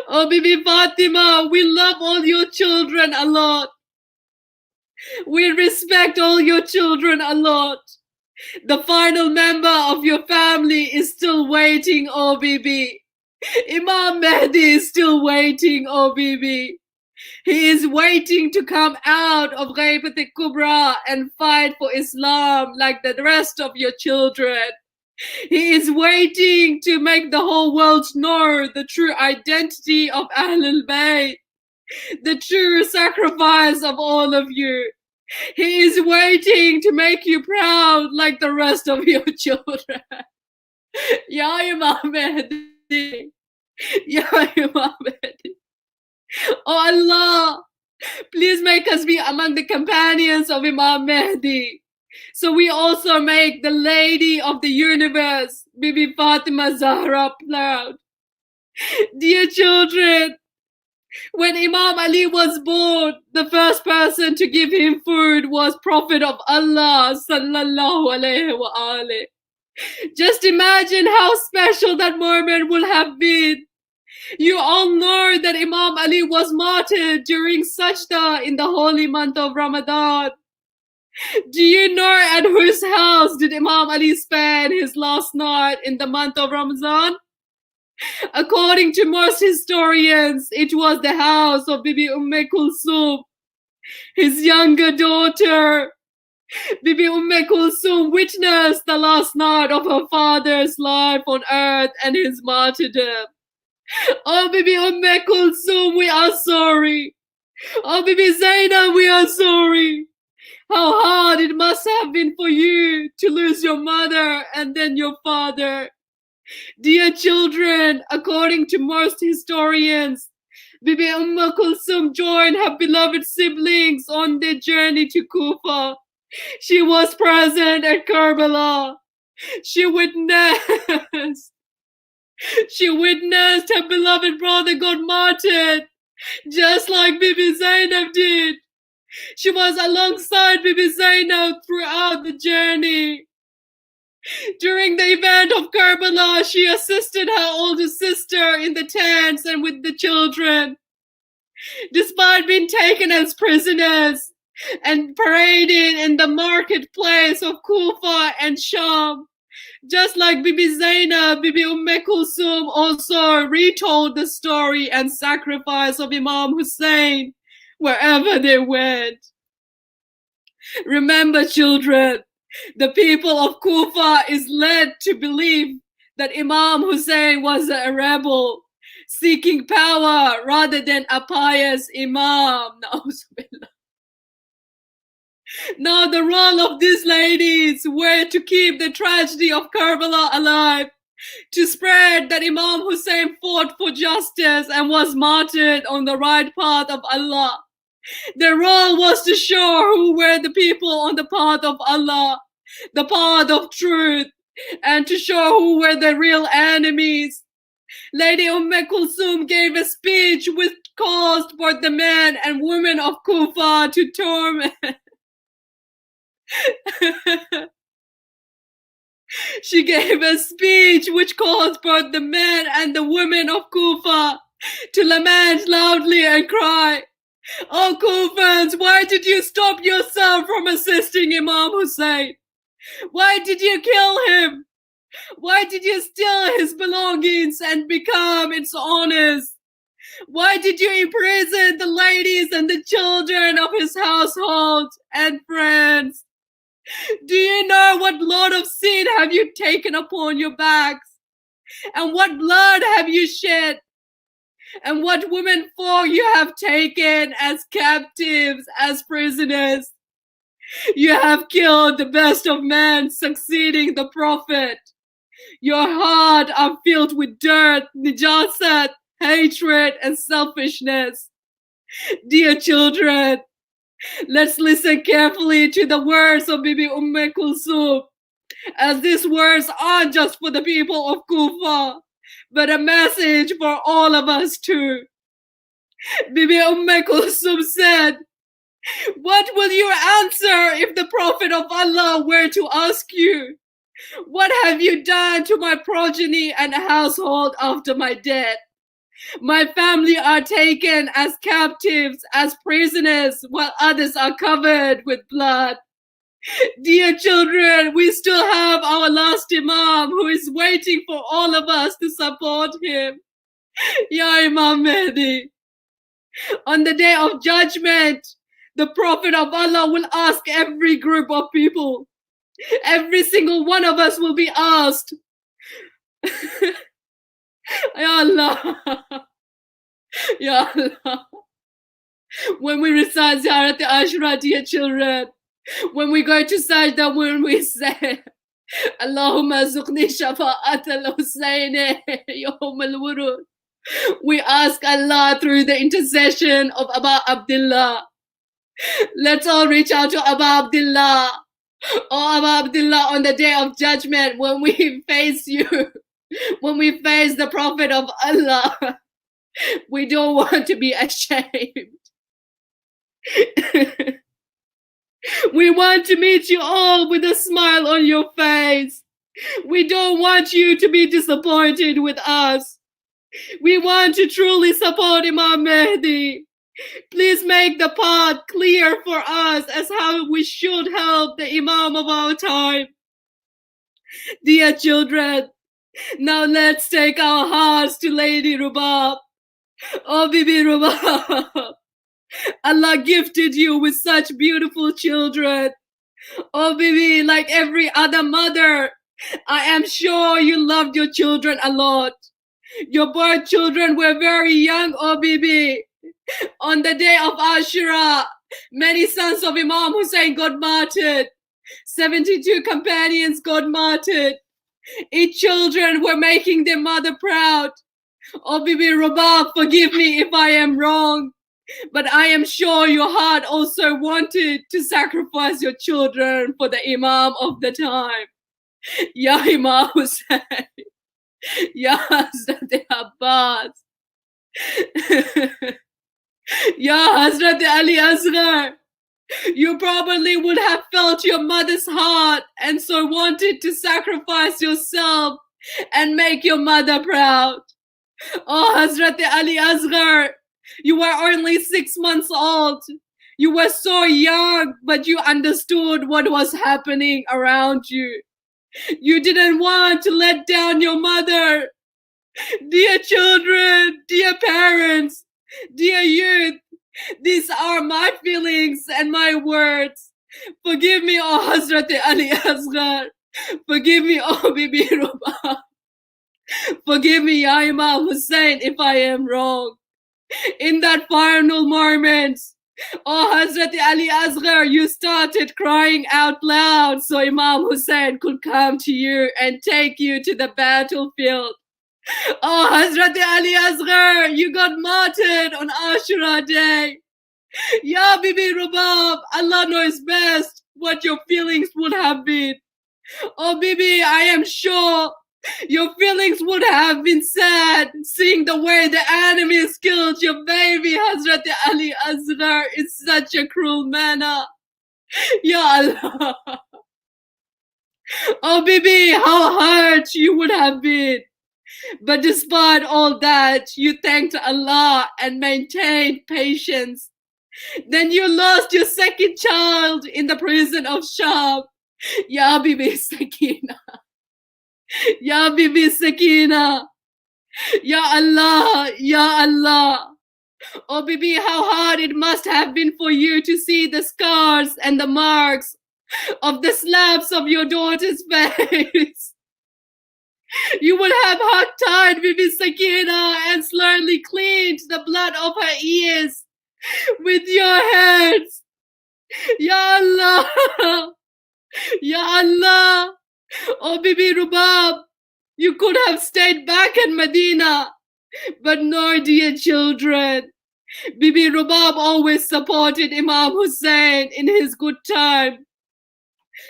Oh Bibi Fatima, we love all your children a lot. We respect all your children a lot. The final member of your family is still waiting, oh Bibi. Imam Mehdi is still waiting, oh Bibi. He is waiting to come out of Ghaibat al-Kubra and fight for Islam like the rest of your children. He is waiting to make the whole world know the true identity of Ahlul Bayt, the true sacrifice of all of you. He is waiting to make you proud like the rest of your children. Ya Imam Mehdi. Ya Imam Mehdi. Oh Allah, please make us be among the companions of Imam Mehdi. So we also make the Lady of the Universe, Bibi Fatima Zahra, proud. Dear children, When Imam Ali was born, the first person to give him food was Prophet of Allah sallallahu alaihi wa alihi. Just imagine how special that moment will have been. You all know that Imam Ali was martyred during sajda in the holy month of Ramadan. Do you know at whose house did Imam Ali spend his last night in the month of Ramadan? According to most historians, it was the house of Bibi Kulsum, his younger daughter. Bibi Kulsum witnessed the last night of her father's life on earth and his martyrdom. Oh, Bibi Kulsum, we are sorry. Oh, Bibi Zainab, we are sorry. How hard it must have been for you to lose your mother and then your father. Dear children, according to most historians, Bibi Kulsum joined her beloved siblings on their journey to Kufa. She was present at Karbala. She witnessed her beloved brother got martyred, just like Bibi Zainab did. She was alongside Bibi Zainab throughout the journey. During the event of Karbala, she assisted her older sister in the tents and with the children. Despite being taken as prisoners and paraded in the marketplace of Kufa and Sham, just like Bibi Zainab, Bibi Kulsum also retold the story and sacrifice of Imam Hussain wherever they went. Remember, children, the people of Kufa is led to believe that Imam Hussain was a rebel, seeking power rather than a pious Imam. Now the role of these ladies were to keep the tragedy of Karbala alive, to spread that Imam Hussain fought for justice and was martyred on the right path of Allah. Their role was to show who were the people on the path of Allah, the path of truth, and to show who were the real enemies. Lady Kulsum gave a speech which caused both the men and women of Kufa to torment. She gave a speech which caused both the men and the women of Kufa to lament loudly and cry, "Oh Kufans, why did you stop yourself from assisting Imam Hussain? Why did you kill him? Why did you steal his belongings and become its owners? Why did you imprison the ladies and the children of his household and friends? Do you know what load of sin have you taken upon your backs? And what blood have you shed? And what women folk you have taken as captives, as prisoners? You have killed the best of men, succeeding the Prophet. Your heart are filled with dirt, nijasat, hatred, and selfishness. Dear children, let's listen carefully to the words of Bibi Kulsum, as these words aren't just for the people of Kufa, but a message for all of us too. Bibi Kulsum said, "What will you answer if the Prophet of Allah were to ask you, 'What have you done to my progeny and household after my death? My family are taken as captives, as prisoners, while others are covered with blood.' Dear children, we still have our last Imam who is waiting for all of us to support him. Ya Imam Mehdi. On the day of judgment, the Prophet of Allah will ask every group of people. Every single one of us will be asked, Ya Allah, Ya Allah. When we recite Ziyarat Ashura, dear children, when we go to sajda, when we say, Allahumma zuqni shafa'at al-Husayn yawm al-wurud, we ask Allah through the intercession of Aba Abdullah. Let's all reach out to Aba Abdullah. Oh, Aba Abdullah, on the day of judgment, when we face you, when we face the Prophet of Allah, We don't want to be ashamed. We want to meet you all with a smile on your face. We don't want you to be disappointed with us. We want to truly support Imam Mehdi. Please make the path clear for us as how we should help the Imam of our time. Dear children, now let's take our hearts to Lady Rubab. Oh, Bibi Rubab, Allah gifted you with such beautiful children. Oh, Bibi, like every other mother, I am sure you loved your children a lot. Your birth children were very young, oh Bibi. On the day of Ashura, many sons of Imam Hussain got martyred. 72 companions got martyred. Each children were making their mother proud. Oh Bibi Rubab, forgive me if I am wrong, but I am sure your heart also wanted to sacrifice your children for the Imam of the time. Ya Imam Hussain, Ya Hazrat Abbas, Ya Hazrat Ali Asghar, you probably would have felt your mother's heart and so wanted to sacrifice yourself and make your mother proud. Oh Hazrat Ali Asghar, you were only 6 months old. You were so young, but you understood what was happening around you. You didn't want to let down your mother. Dear children, dear parents, dear youth, these are my feelings and my words. Forgive me, oh Hazrat Ali Asghar. Forgive me, oh Bibi Rubab. Forgive me, Ya Imam Hussain, if I am wrong. In that final moment, oh Hazrat Ali Asghar, you started crying out loud so Imam Hussain could come to you and take you to the battlefield. Oh Hazrat Ali Asghar, you got martyred on Ashura day. Ya Bibi Rubab, Allah knows best what your feelings would have been. Oh Bibi, I am sure your feelings would have been sad seeing the way the enemies killed your baby Hazrat Ali Asghar in such a cruel manner. Ya Allah. Oh Bibi, how hurt you would have been. But despite all that, you thanked Allah and maintained patience. Then you lost your second child in the prison of Sham. Ya Bibi Sakina. Ya Bibi Sakina. Ya Allah. Ya Allah. Oh Bibi, how hard it must have been for you to see the scars and the marks of the slaps of your daughter's face. You would have hugged tight Bibi Sakina and slowly cleaned the blood of her ears with your hands. Ya Allah. Ya Allah. Oh Bibi Rubab, you could have stayed back in Medina, but no, dear children. Bibi Rubab always supported Imam Hussain in his good time.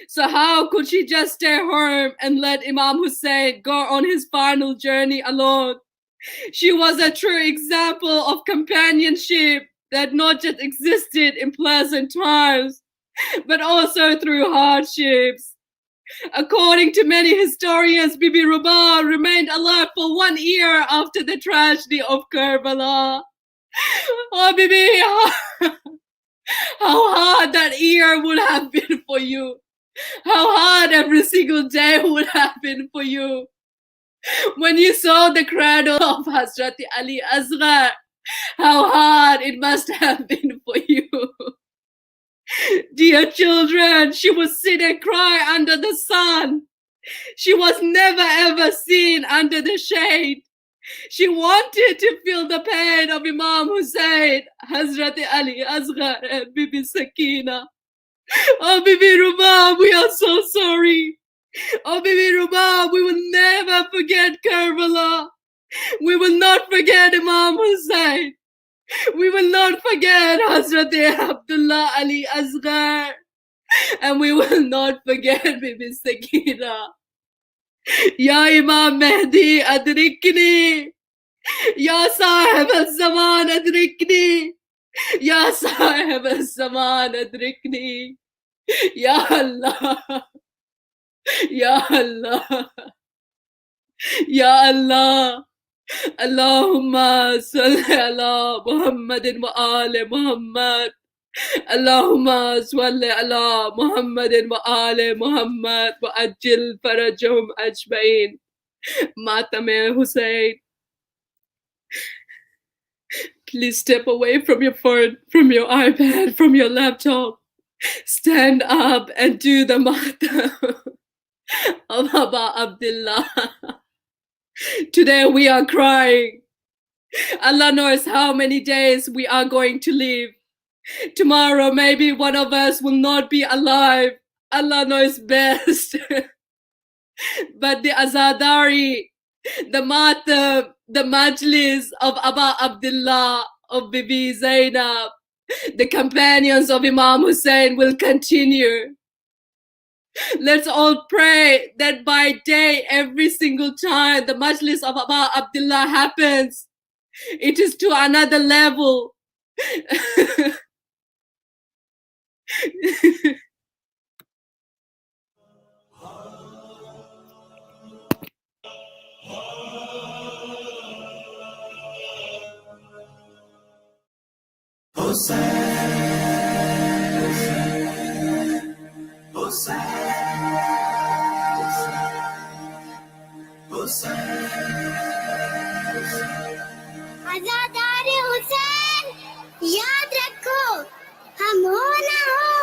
So how could she just stay home and let Imam Hussain go on his final journey alone? She was a true example of companionship that not just existed in pleasant times, but also through hardships. According to many historians, Bibi Rubab remained alive for 1 year after the tragedy of Karbala. Oh, Bibi, how hard that year would have been for you. How hard every single day would have been for you. When you saw the cradle of Hazrat Ali Asghar, how hard it must have been for you. Dear children, she would sit and cry under the sun. She was never ever seen under the shade. She wanted to feel the pain of Imam Hussain, Hazrat Ali Asghar and Bibi Sakina. Oh, Bibi Rubab, we are so sorry. Oh, Bibi Rubab, we will never forget Karbala. We will not forget Imam Hussain. We will not forget Hazrat Abdullah Ali Asghar. And we will not forget Bibi Sakina. Ya Imam Mehdi Adrikni. یا صاحب الزمان ادرکنی، یا صاحب الزمان ادرکنی، یا اللہ، یا اللہ، یا اللہ. اللہم صلی علی محمد و آل محمد. اللہم صلی علی محمد و آل محمد وعجل فرجہم اجمعین. ماتم حسین. Please step away from your phone, from your iPad, from your laptop. Stand up and do the matam of Aba Abdullah. Today we are crying. Allah knows how many days we are going to live. Tomorrow maybe one of us will not be alive. Allah knows best. But the Azadari, the Matam, the Majlis of Aba Abdullah, of Bibi Zainab, the companions of Imam Hussain will continue. Let's all pray that by day, every single time the Majlis of Aba Abdullah happens, it is to another level. आजादार Hussain, याद रखो हम हो ना हो,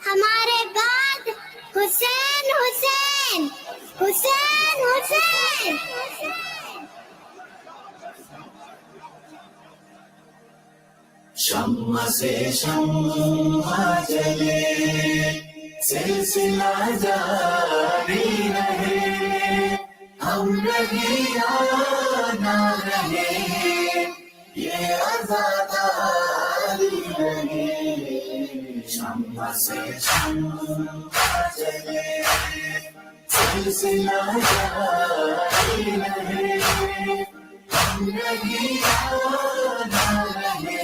हमारे बाद हुसैन हुसैन हुसैन हुसैन. शम्मा से शम्मा जले, सिलसिला जारी रहे, हम रहे या ना रहे, ये आजादारी रहे. शम्मा से शम्मा जले, सिलसिला जारी रहे, हम रहे या ना रहे,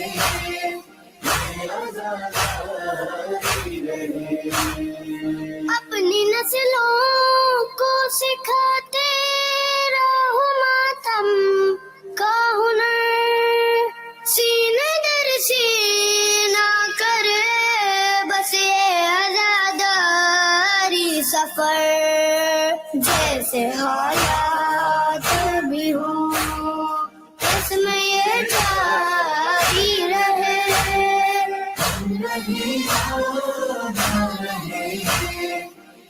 ये आजादारी रहे. अपनी नस्लों को सिखाते रहो मातम का हुनर, सीने दर सीना करे बस ये आजादारी सफर. जैसे हालात भी हो इसमें ये जारी रहे, हम रहे या ना रहे,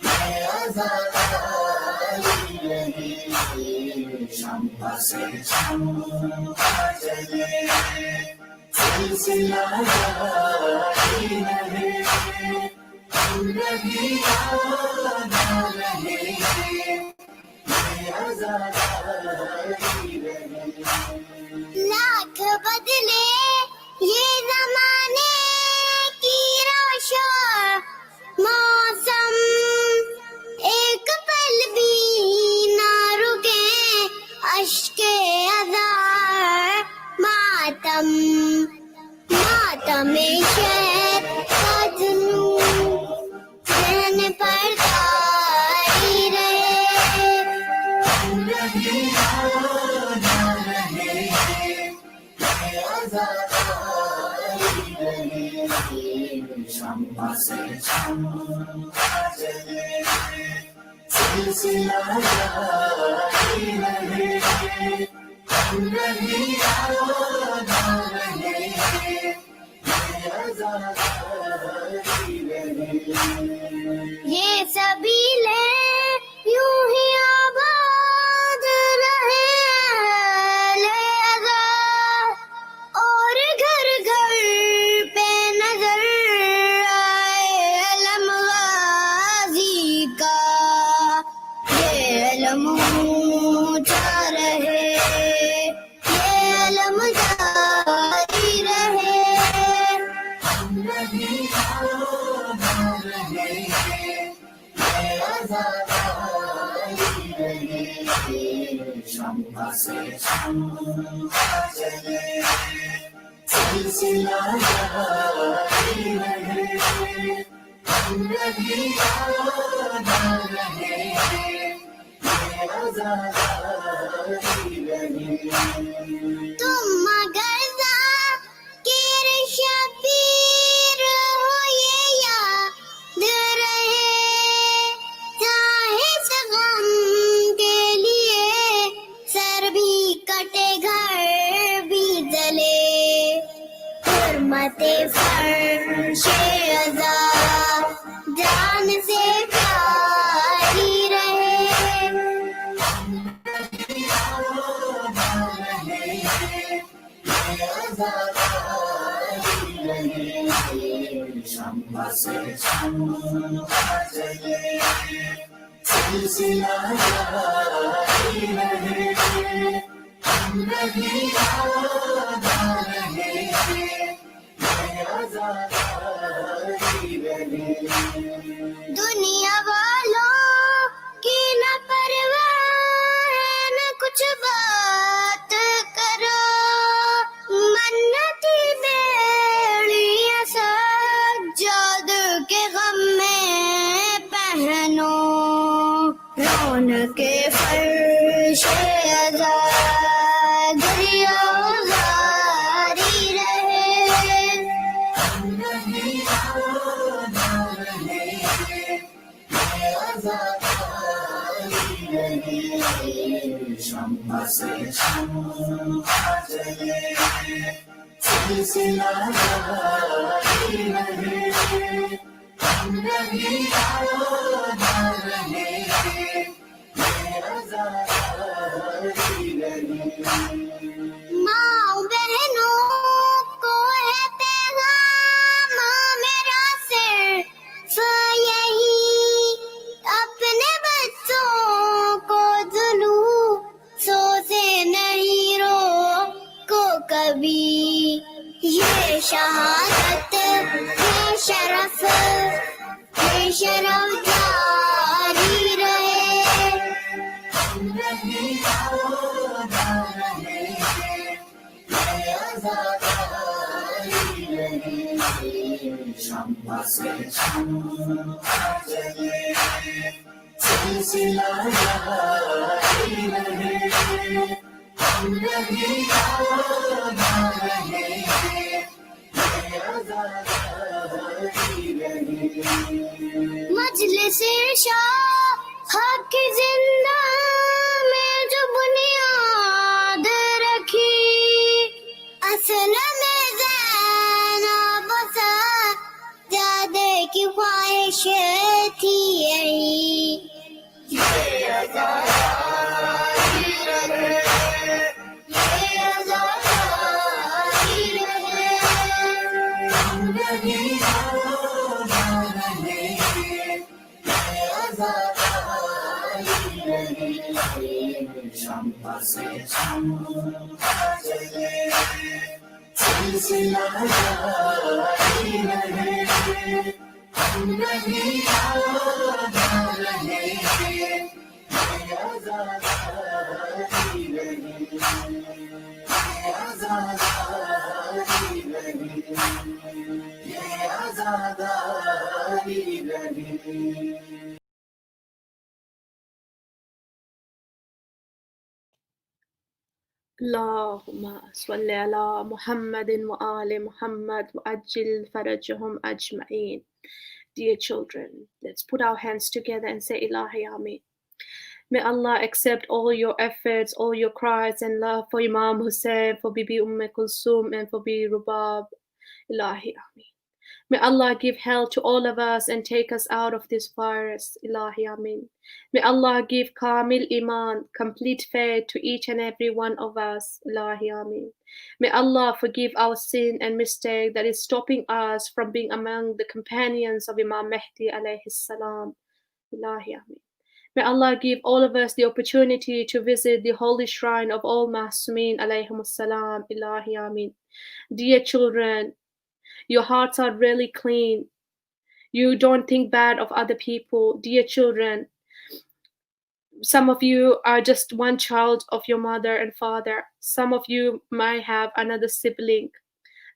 ये आजादारी रहे. शम्मा से शम्मा जले, सिलसिला जारी रहे, हम रहे या ना रहे, ये आजादारी रहे. लाख बदले ये जमाने की रोशन मौसम, एक पल भी ना रुके अश्के अज़ार मातम. मातम शहर का जुनून ज़हन पर तारी रहे, हम रहे या ना रहे, ये आजादारी रहे. शम्मा से शम्मा जले, सिलसिला जारी रहे, हम रहे या ना रहे, ये आजादारी रहे. ये सबीले यूं ही आबाद रहे ले आज़ाद, और घर घर पे नजर आए अलम गाजी का, ये अलम ऊंचा रहे, ये अलम जारी रहे, हम रहे या ना रहे, ये आजादारी रहे. शम्मा से शम्मा चले सिलसिला जारी रहे हम नहीं आना रहे ये आज़ादी रहे तुम मगर ज़ाकिर शबीर हो ये याद रहे चाहे सगम के लिए सर भी कटे घर भी जले हुर्मते फर्शे अज़ा जान से प्यारी रहे शम्मा से शम्मा चले सिलसिला जारी रहे हम नहीं आना रहे ये आज़ादी रहे दुनिया वालों की न परवाह न कुछ बात करो मन्नती बेड़ियां सज्जाद के गम में पहनो रौनक के फर्शे अज़ा दरिया जारी रहे हम नहीं आना रहे ये आज़ादी रहे शम्मा से शम्मा चले सिलसिला जारी रहे हम नहीं आना रहे ये आज़ादी रहे माँ बहनों को है पैगाम मेरा सिर्फ यही अपने बच्चों को जुलूसों से नहीं रोको कभी ये शहादत ये शरफ जारी रहे हम नहीं आना रहे ये आज़ादी रहे शम्मा से शम्मा चले सिलसिला जारी रहे हम नहीं आना रहे ये आज़ादी रहे मजलिस इरशाद हक की जिंदा में जो बुनियाद रखी असल में ज़ैनब ज़ादे की ख्वाहिश थी यही ये आज़ादी रहे ये आज़ादी रहे हम नहीं आना रहे ये आज़ादी रहे शम्मा से शम्मा चले सिलसिला जारी रहे हम नहीं आना रहे ये आज़ादी रहे ये आज़ादी रहे ये आज़ादी रहे اللهم صل على محمد وآل محمد وأجل فرجهم أجمعين. Dear children, let's put our hands together and say Ilahi Ameen. May Allah accept all your efforts, all your cries and love for Imam Hussain, for Bibi Kulsum and for Bibi Rubab. Ilahi Ameen. May Allah give health to all of us and take us out of this virus. Ilahi Ameen. May Allah give Kamil Iman, complete faith to each and every one of us. Ilahi Ameen. May Allah forgive our sin and mistake that is stopping us from being among the companions of Imam Mehdi alayhi salam. Ilahi Ameen. May Allah give all of us the opportunity to visit the holy shrine of all Mahsumin alayhim salam. Ilahi Ameen. Dear children, your hearts are really clean. You don't think bad of other people. Dear children, Some of you are just one child of your mother and father. Some of you might have another sibling.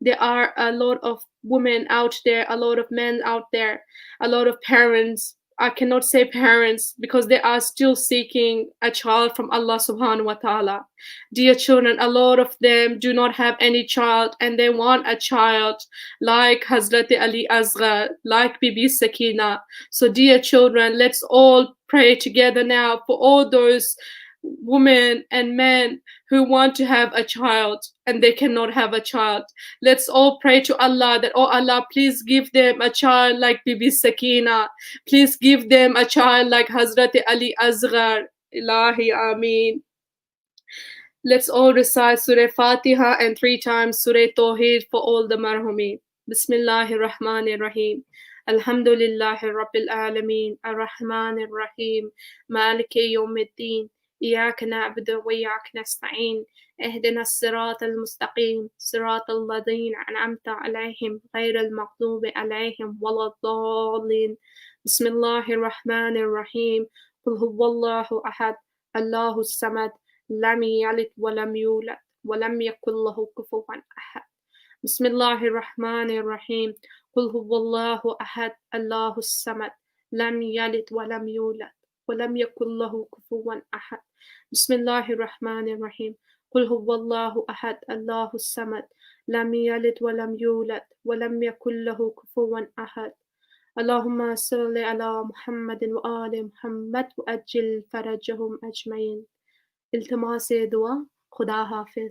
There are a lot of women out there, a lot of men out there, a lot of parents. I cannot say parents because they are still seeking a child from Allah subhanahu wa ta'ala. Dear children, a lot of them do not have any child and they want a child like Hazrat Ali Asghar, like Bibi Sakina. So dear children, let's all pray together now for all those women and men who want to have a child and they cannot have a child. Let's all pray to Allah that, oh Allah, please give them a child like Bibi Sakina. Please give them a child like Hazrat Ali Asghar. Ilahi Ameen. Let's all recite Surah Fatiha and 3 times Surah Tawheed for all the marhumin. Bismillahir Rahmanir Rahim. Alhamdulillahi Rabbil Alameen. Ar-Rahmanir Rahim. Maliki Yawmiddin. إياك نعبد وإياك نستعين اهدنا الصراط المستقيم صراط الذين أنعمت عليهم غير المغضوب عليهم ولا الضالين بسم الله الرحمن الرحيم قل هو الله أحد الله الصمد لم يلد ولم يولد ولم يكن له كفوا أحد بسم الله الرحمن الرحيم قل هو الله أحد الله الصمد لم يلد ولم يولد ولم يكن له كفوا أحد بسم الله الرحمن الرحيم قل هو الله أحد الله الصمد لم يلد ولم يولد ولم يكن له كفوا أحد اللهم صل على محمد وآل محمد وأجل فرجهم أجمعين التماس دعا خدا حافظ